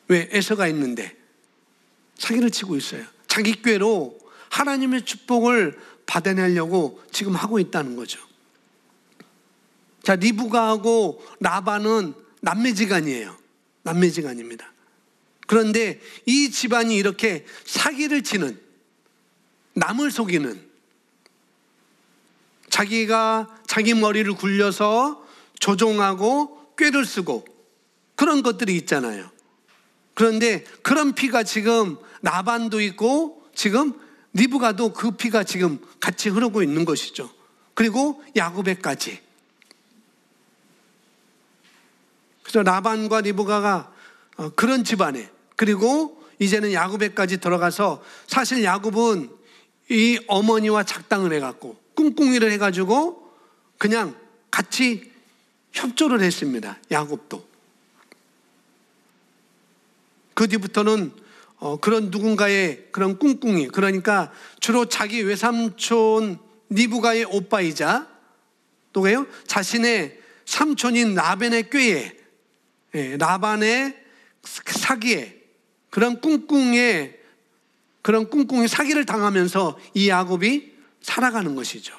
왜? 에서가 있는데 사기를 치고 있어요. 자기 꾀로 하나님의 축복을 받아내려고 지금 하고 있다는 거죠. 자, 리브가하고 라반은 남매지간이에요. 남매지간입니다. 그런데 이 집안이 이렇게 사기를 치는, 남을 속이는, 자기가 자기 머리를 굴려서 조종하고 꾀를 쓰고 그런 것들이 있잖아요. 그런데 그런 피가 지금 라반도 있고 지금 리브가도 그 피가 지금 같이 흐르고 있는 것이죠. 그리고 야곱에까지. 그래서 라반과 리브가가 그런 집안에, 그리고 이제는 야곱에까지 들어가서, 사실 야곱은 이 어머니와 작당을 해갖고 꿍꿍이를 해가지고 그냥 같이 협조를 했습니다. 야곱도. 그 뒤부터는 그런 누군가의 그런 꿍꿍이, 그러니까 주로 자기 외삼촌 리브가의 오빠이자 또 왜요? 자신의 삼촌인 라반의 꾀에, 라반의 사기에, 그런 꿍꿍이 사기를 당하면서 이 야곱이 살아가는 것이죠.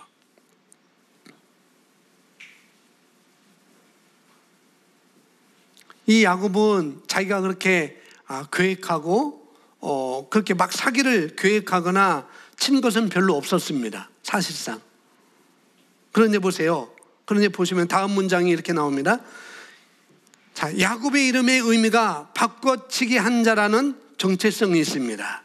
이 야곱은 자기가 그렇게 계획하고 그렇게 막 사기를 계획하거나 친 것은 별로 없었습니다. 사실상. 그런데 보세요. 그런데 보시면 다음 문장이 이렇게 나옵니다. 자, 야곱의 이름의 의미가 바꿔치기 한 자라는 정체성이 있습니다.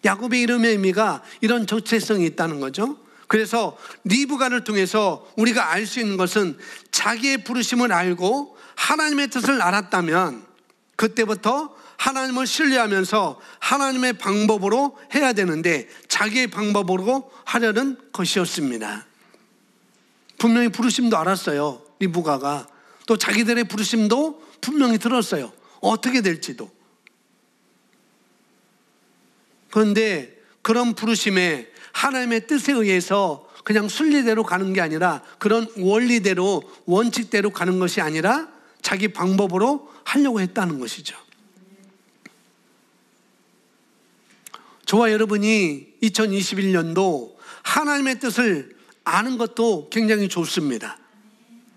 야곱의 이름의 의미가 이런 정체성이 있다는 거죠. 그래서 리브가를 통해서 우리가 알 수 있는 것은 자기의 부르심을 알고 하나님의 뜻을 알았다면 그때부터 하나님을 신뢰하면서 하나님의 방법으로 해야 되는데 자기의 방법으로 하려는 것이었습니다. 분명히 부르심도 알았어요. 리브가가. 또 자기들의 부르심도 분명히 들었어요. 어떻게 될지도. 그런데 그런 부르심에 하나님의 뜻에 의해서 그냥 순리대로 가는 게 아니라, 그런 원리대로 원칙대로 가는 것이 아니라 자기 방법으로 하려고 했다는 것이죠. 저와 여러분이 2021년도 하나님의 뜻을 아는 것도 굉장히 좋습니다.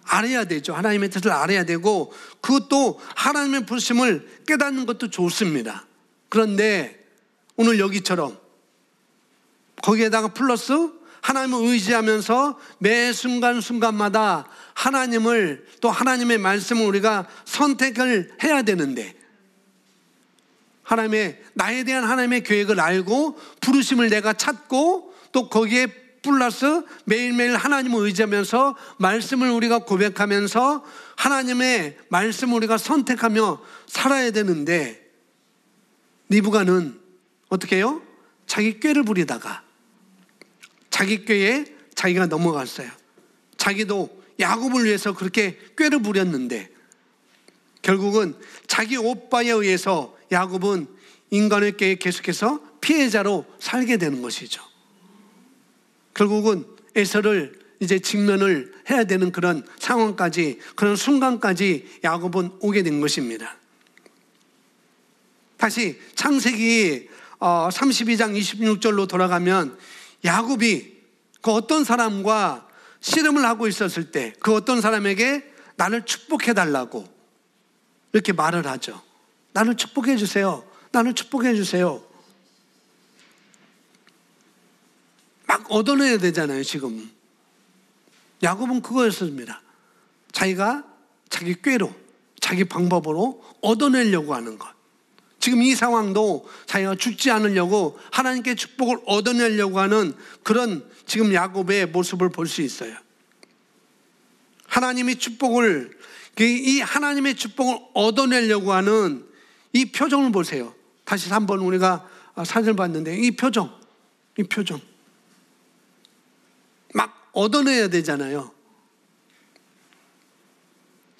알아야 되죠. 하나님의 뜻을 알아야 되고, 그것도 하나님의 부르심을 깨닫는 것도 좋습니다. 그런데 오늘 여기처럼 거기에다가 플러스 하나님을 의지하면서 매 순간순간마다 하나님을, 또 하나님의 말씀을 우리가 선택을 해야 되는데, 나에 대한 하나님의 계획을 알고 부르심을 내가 찾고, 또 거기에 플러스 매일매일 하나님을 의지하면서 말씀을 우리가 고백하면서 하나님의 말씀을 우리가 선택하며 살아야 되는데, 리브가는 어떻게 해요? 자기 꾀를 부리다가 자기 꾀에 자기가 넘어갔어요. 자기도 야곱을 위해서 그렇게 꾀를 부렸는데 결국은 자기 오빠에 의해서 야곱은 인간의 꾀에 계속해서 피해자로 살게 되는 것이죠. 결국은 에서를 이제 직면을 해야 되는 그런 상황까지, 그런 순간까지 야곱은 오게 된 것입니다. 다시 창세기 32장 26절로 돌아가면 야곱이 그 어떤 사람과 씨름을 하고 있었을 때 그 어떤 사람에게 나를 축복해 달라고 이렇게 말을 하죠. 나를 축복해 주세요. 나를 축복해 주세요. 막 얻어내야 되잖아요. 지금 야곱은 그거였습니다. 자기가 자기 꾀로, 자기 방법으로 얻어내려고 하는 것. 지금 이 상황도 자기가 죽지 않으려고 하나님께 축복을 얻어내려고 하는 그런 지금 야곱의 모습을 볼 수 있어요. 하나님의 축복을 얻어내려고 하는 이 표정을 보세요. 다시 한번 우리가 사진을 봤는데 이 표정 막 얻어내야 되잖아요.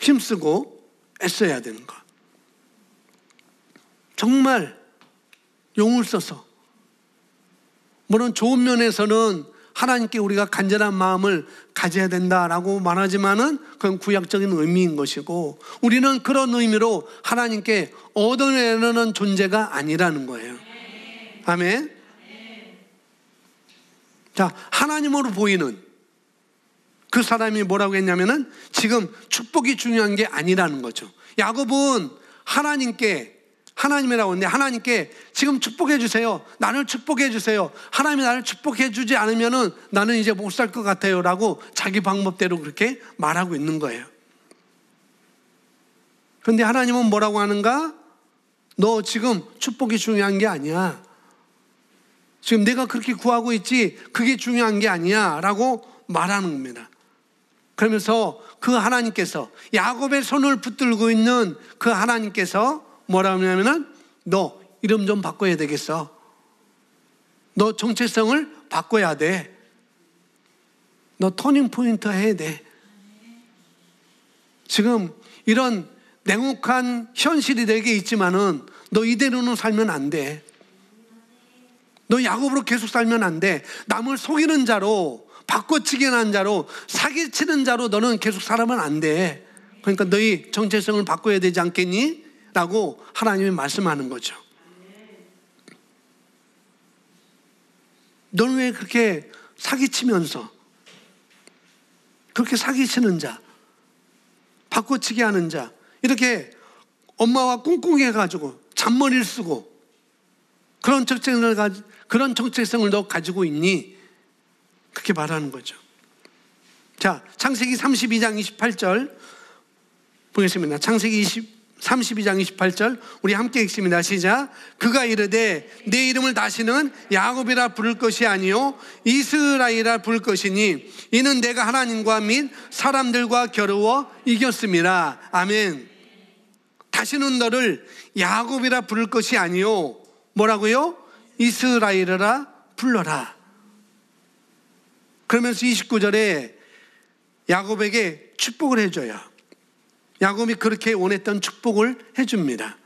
힘쓰고 애써야 되는 것. 정말 용을 써서, 물론 좋은 면에서는 하나님께 우리가 간절한 마음을 가져야 된다라고 말하지만은 그건 구약적인 의미인 것이고, 우리는 그런 의미로 하나님께 얻어내려는 존재가 아니라는 거예요. 아멘. 자, 하나님으로 보이는 그 사람이 뭐라고 했냐면은 지금 축복이 중요한 게 아니라는 거죠. 야곱은 하나님이라고 했는데 하나님께 지금 축복해 주세요. 나를 축복해 주세요. 하나님이 나를 축복해 주지 않으면은 나는 이제 못 살 것 같아요 라고 자기 방법대로 그렇게 말하고 있는 거예요. 그런데 하나님은 뭐라고 하는가? 너 지금 축복이 중요한 게 아니야. 지금 내가 그렇게 구하고 있지 그게 중요한 게 아니야 라고 말하는 겁니다. 그러면서 그 하나님께서, 야곱의 손을 붙들고 있는 그 하나님께서 뭐라고 하냐면은 너 이름 좀 바꿔야 되겠어. 너 정체성을 바꿔야 돼. 너 터닝 포인트 해야 돼. 지금 이런 냉혹한 현실이 내게 있지만은 너 이대로는 살면 안 돼. 너 야곱으로 계속 살면 안 돼. 남을 속이는 자로, 바꿔치기 하는 자로, 사기치는 자로 너는 계속 살아면 안 돼. 그러니까 너희 정체성을 바꿔야 되지 않겠니? 라고 하나님이 말씀하는 거죠. 너는 왜 그렇게 사기치면서, 그렇게 사기치는 자, 바꿔치기 하는 자, 이렇게 엄마와 꿍꿍이 해가지고 잔머리를 쓰고 그런 정체성을 너 가지고 있니? 그렇게 말하는 거죠. 자, 창세기 32장 28절 보겠습니다. 창세기 32장 28절 우리 함께 읽습니다. 시작. 그가 이르되 내 이름을 다시는 야곱이라 부를 것이 아니요 이스라엘이라 부를 것이니 이는 내가 하나님과 및 사람들과 겨루어 이겼습니다. 아멘. 다시는 너를 야곱이라 부를 것이 아니요 뭐라고요? 이스라엘이라 불러라. 그러면서 29절에 야곱에게 축복을 해줘요. 야곱이 그렇게 원했던 축복을 해줍니다.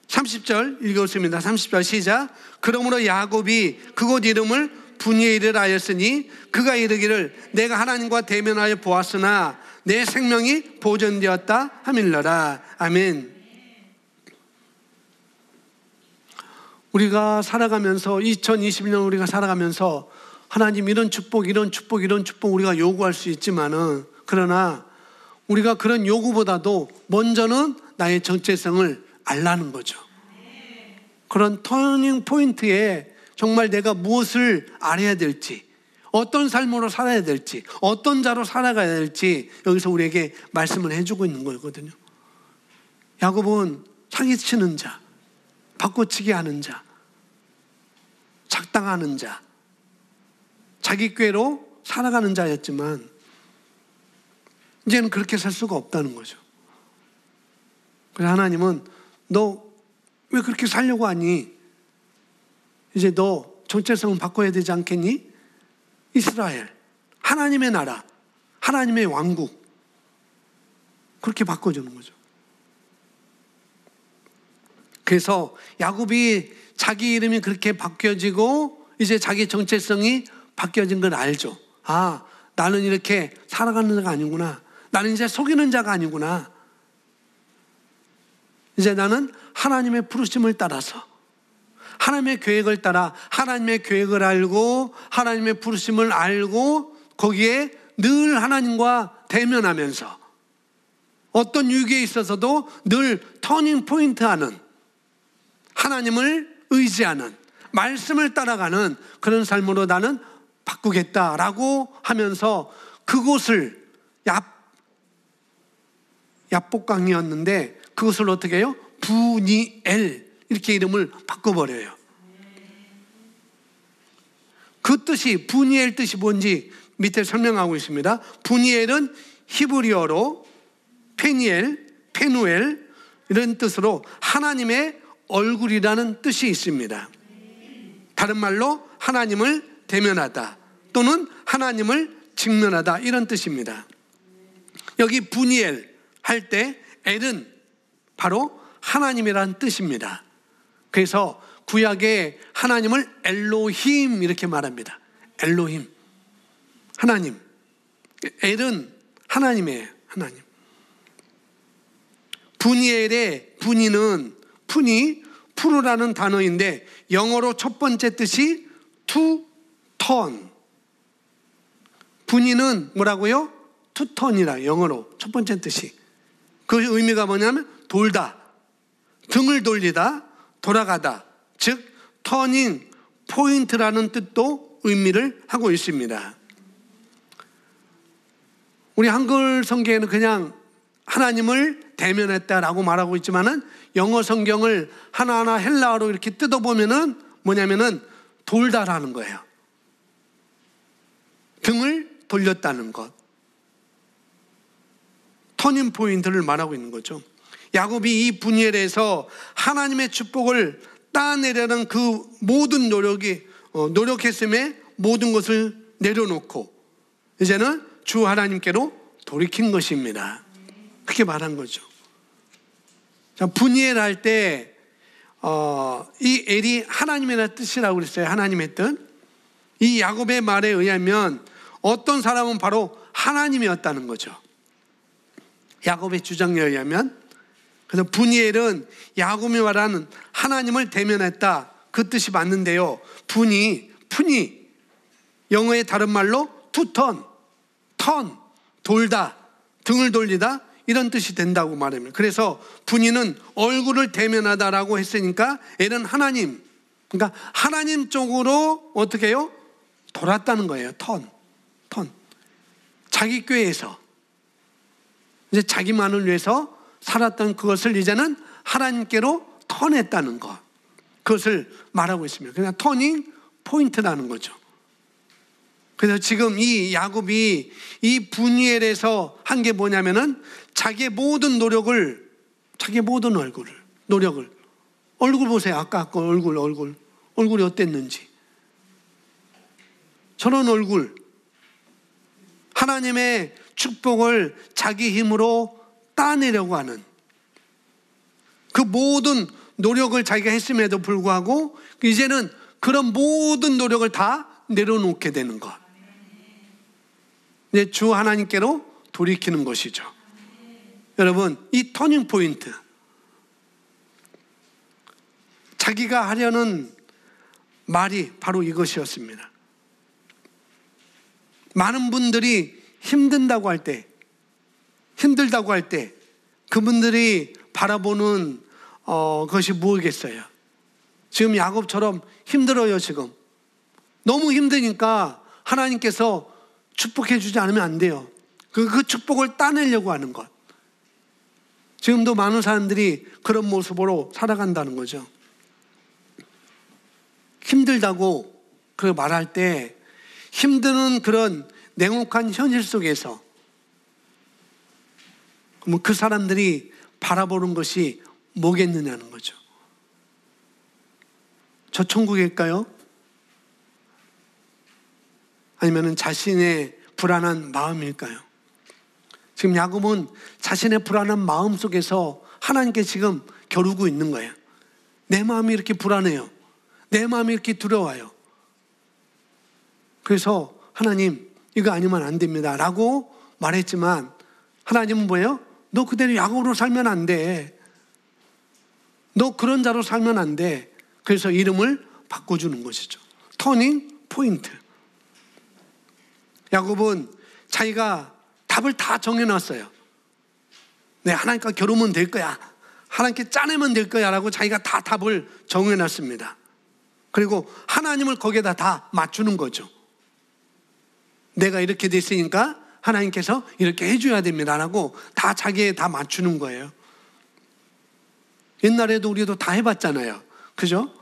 30절 읽었습니다. 30절 시작. 그러므로 야곱이 그곳 이름을 브니엘이라 하였으니 그가 이르기를 내가 하나님과 대면하여 보았으나 내 생명이 보존되었다 함일러라. 아멘. 우리가 살아가면서 2021년 우리가 살아가면서 하나님 이런 축복 우리가 요구할 수 있지만은, 그러나 우리가 그런 요구보다도 먼저는 나의 정체성을 알라는 거죠. 그런 터닝 포인트에 정말 내가 무엇을 알아야 될지, 어떤 삶으로 살아야 될지, 어떤 자로 살아가야 될지 여기서 우리에게 말씀을 해주고 있는 거거든요. 야곱은 사기치는 자, 바꿔치기 하는 자, 작당하는 자, 자기 꾀로 살아가는 자였지만 이제는 그렇게 살 수가 없다는 거죠. 그래서 하나님은 너 왜 그렇게 살려고 하니? 이제 너 정체성을 바꿔야 되지 않겠니? 이스라엘, 하나님의 나라, 하나님의 왕국, 그렇게 바꿔주는 거죠. 그래서 야곱이 자기 이름이 그렇게 바뀌어지고 이제 자기 정체성이 바뀌어진 걸 알죠. 아, 나는 이렇게 살아가는 자가 아니구나. 나는 이제 속이는 자가 아니구나. 이제 나는 하나님의 부르심을 따라서, 하나님의 계획을 따라, 하나님의 계획을 알고 하나님의 부르심을 알고 거기에 늘 하나님과 대면하면서 어떤 위기에 있어서도 늘 터닝 포인트 하는, 하나님을 의지하는, 말씀을 따라가는 그런 삶으로 나는 바꾸겠다라고 하면서 그곳을 야복강이었는데 그것을 어떻게 해요? 브니엘 이렇게 이름을 바꿔버려요. 그 뜻이, 브니엘 뜻이 뭔지 밑에 설명하고 있습니다. 브니엘은 히브리어로 페누엘 이런 뜻으로 하나님의 얼굴이라는 뜻이 있습니다. 다른 말로 하나님을 대면하다 또는 하나님을 직면하다 이런 뜻입니다. 여기 브니엘 할 때 엘은 바로 하나님이라는 뜻입니다. 그래서 구약에 하나님을 엘로힘 이렇게 말합니다. 엘로힘, 하나님. 엘은 하나님이에요. 하나님. 분이엘의 분이는 푸르라는 단어인데 영어로 첫 번째 뜻이 to turn. 분이는 뭐라고요? to turn이라, 영어로 첫 번째 뜻이. 그 의미가 뭐냐면 돌다, 등을 돌리다, 돌아가다. 즉 터닝 포인트라는 뜻도 의미를 하고 있습니다. 우리 한글 성경에는 그냥 하나님을 대면했다라고 말하고 있지만은 영어 성경을 하나하나 헬라어로 이렇게 뜯어보면은 뭐냐면은 돌다라는 거예요. 등을 돌렸다는 것. 터닝 포인트를 말하고 있는 거죠. 야곱이 이 분이엘에서 하나님의 축복을 따내려는 그 모든 노력했음에 모든 것을 내려놓고 이제는 주 하나님께로 돌이킨 것입니다. 그렇게 말한 거죠. 자, 분이엘 할 때 이 엘이 하나님의 뜻이라고 그랬어요. 하나님의 뜻. 이 야곱의 말에 의하면 어떤 사람은 바로 하나님이었다는 거죠. 야곱의 주장에 의하면. 그래서 분이엘은 야곱이 말하는 하나님을 대면했다, 그 뜻이 맞는데요. 분이 영어의 다른 말로 to turn, 돌다, 등을 돌리다, 이런 뜻이 된다고 말합니다. 그래서 분이는 얼굴을 대면하다라고 했으니까 엘은 하나님, 그러니까 하나님 쪽으로 어떻게 해요? 돌았다는 거예요. 턴. 자기 꾀에서 이제 자기만을 위해서 살았던 그것을 이제는 하나님께로 턴했다는 것, 그것을 말하고 있습니다. 그냥 터닝 포인트라는 거죠. 그래서 지금 이 야곱이 이 분이엘에서 한 게 뭐냐면은 자기의 모든 노력을, 자기의 모든 노력을 얼굴 보세요. 아까 얼굴이 어땠는지. 저런 얼굴, 하나님의 축복을 자기 힘으로 따내려고 하는 그 모든 노력을 자기가 했음에도 불구하고 이제는 그런 모든 노력을 다 내려놓게 되는 것. 이제 주 하나님께로 돌이키는 것이죠. 여러분, 이 터닝 포인트, 자기가 하려는 말이 바로 이것이었습니다. 많은 분들이 힘들다고 할 때 그분들이 바라보는 것이 무엇이겠어요? 지금 야곱처럼 힘들어요. 지금 너무 힘드니까 하나님께서 축복해 주지 않으면 안 돼요. 그 축복을 따내려고 하는 것. 지금도 많은 사람들이 그런 모습으로 살아간다는 거죠. 힘들다고 그 말할 때 힘드는 그런 냉혹한 현실 속에서 그 사람들이 바라보는 것이 뭐겠느냐는 거죠. 저 천국일까요? 아니면 자신의 불안한 마음일까요? 지금 야곱은 자신의 불안한 마음 속에서 하나님께 지금 겨루고 있는 거예요. 내 마음이 이렇게 불안해요. 내 마음이 이렇게 두려워요. 그래서 하나님, 이거 아니면 안 됩니다 라고 말했지만 하나님은 뭐예요? 너 그대로 야곱으로 살면 안 돼. 너 그런 자로 살면 안 돼. 그래서 이름을 바꿔주는 것이죠. 터닝 포인트. 야곱은 자기가 답을 다 정해놨어요. 네, 하나님과 결혼하면 될 거야. 하나님께 짜내면 될 거야 라고 자기가 다 답을 정해놨습니다. 그리고 하나님을 거기에다 다 맞추는 거죠. 내가 이렇게 됐으니까 하나님께서 이렇게 해줘야 됩니다 라고 다 자기에 다 맞추는 거예요. 옛날에도 우리도 다 해봤잖아요. 그죠?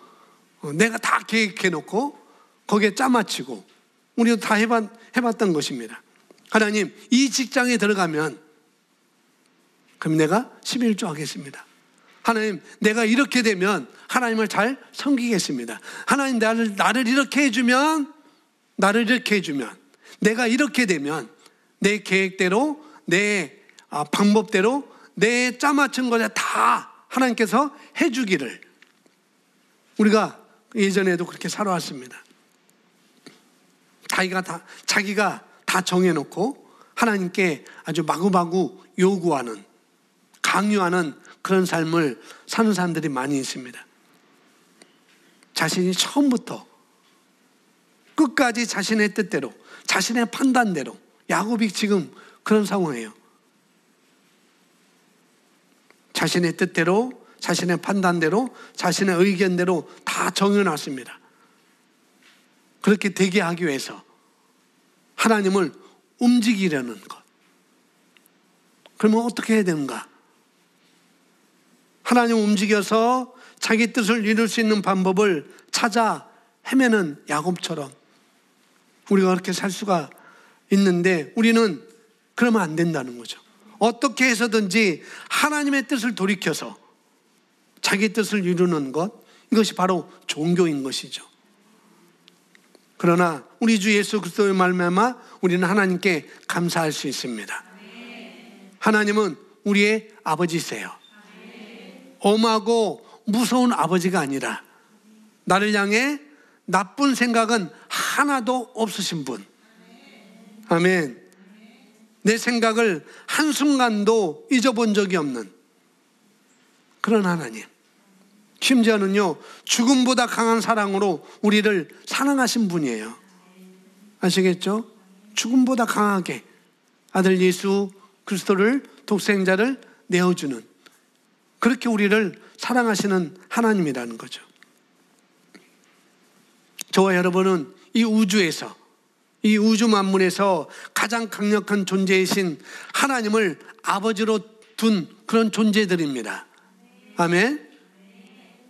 내가 다 계획해놓고 거기에 짜맞추고 우리도 다 해봤던 것입니다. 하나님, 이 직장에 들어가면 그럼 내가 11조 하겠습니다. 하나님, 내가 이렇게 되면 하나님을 잘 섬기겠습니다. 하나님, 나를 이렇게 해주면 내가 이렇게 되면 내 계획대로 내 방법대로 내 짜맞춘 것에 다 하나님께서 해주기를, 우리가 예전에도 그렇게 살아왔습니다. 자기가 다 정해놓고 하나님께 아주 마구마구 요구하는, 강요하는 그런 삶을 사는 사람들이 많이 있습니다. 자신이 처음부터 끝까지 자신의 뜻대로, 자신의 판단대로, 야곱이 지금 그런 상황이에요. 자신의 뜻대로, 자신의 판단대로, 자신의 의견대로 다 정해놨습니다. 그렇게 되게 하기 위해서 하나님을 움직이려는 것. 그러면 어떻게 해야 되는가? 하나님 움직여서 자기 뜻을 이룰 수 있는 방법을 찾아 헤매는 야곱처럼 우리가 그렇게 살 수가 있는데, 우리는 그러면 안 된다는 거죠. 어떻게 해서든지 하나님의 뜻을 돌이켜서 자기 뜻을 이루는 것, 이것이 바로 종교인 것이죠. 그러나 우리 주 예수 그리스도의 말미암아 우리는 하나님께 감사할 수 있습니다. 하나님은 우리의 아버지세요. 엄하고 무서운 아버지가 아니라 나를 향해 나쁜 생각은 하나도 없으신 분. 아멘. 내 생각을 한순간도 잊어본 적이 없는 그런 하나님. 심지어는요, 죽음보다 강한 사랑으로 우리를 사랑하신 분이에요. 아시겠죠? 죽음보다 강하게 아들 예수 그리스도를, 독생자를 내어주는, 그렇게 우리를 사랑하시는 하나님이라는 거죠. 저와 여러분은 이 우주에서, 이 우주 만물에서 가장 강력한 존재이신 하나님을 아버지로 둔 그런 존재들입니다. 아멘.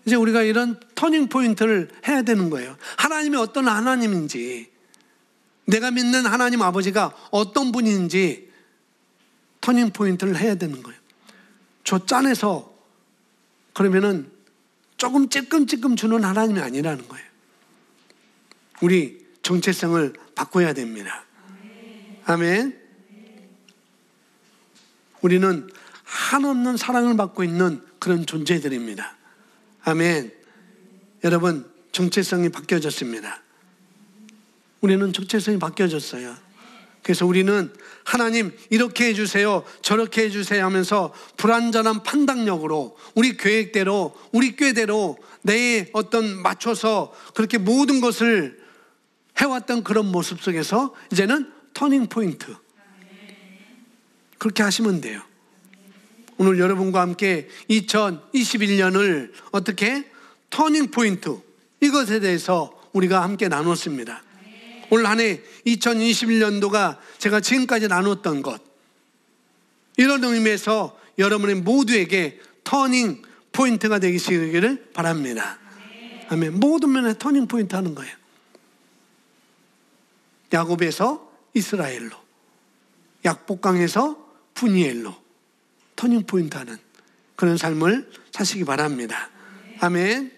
이제 우리가 이런 터닝 포인트를 해야 되는 거예요. 하나님이 어떤 하나님인지, 내가 믿는 하나님 아버지가 어떤 분인지 터닝 포인트를 해야 되는 거예요. 저 짠해서 그러면은 조금 찔끔찔끔 주는 하나님이 아니라는 거예요. 우리 정체성을 바꿔야 됩니다. 아멘. 우리는 한없는 사랑을 받고 있는 그런 존재들입니다. 아멘. 여러분, 정체성이 바뀌어졌습니다. 우리는 정체성이 바뀌어졌어요. 그래서 우리는 하나님 이렇게 해주세요, 저렇게 해주세요 하면서 불완전한 판단력으로 우리 계획대로, 우리 꾀대로 내 어떤 맞춰서 그렇게 모든 것을 해왔던 그런 모습 속에서 이제는 터닝 포인트, 그렇게 하시면 돼요. 오늘 여러분과 함께 2021년을 어떻게 터닝 포인트, 이것에 대해서 우리가 함께 나눴습니다. 올 한 해 2021년도가 제가 지금까지 나눴던 것, 이런 의미에서 여러분의 모두에게 터닝 포인트가 되시기를 바랍니다. 아멘. 모든 면에 터닝 포인트 하는 거예요. 야곱에서 이스라엘로, 약복강에서 푸니엘로 터닝 포인트 하는 그런 삶을 사시기 바랍니다. 아멘.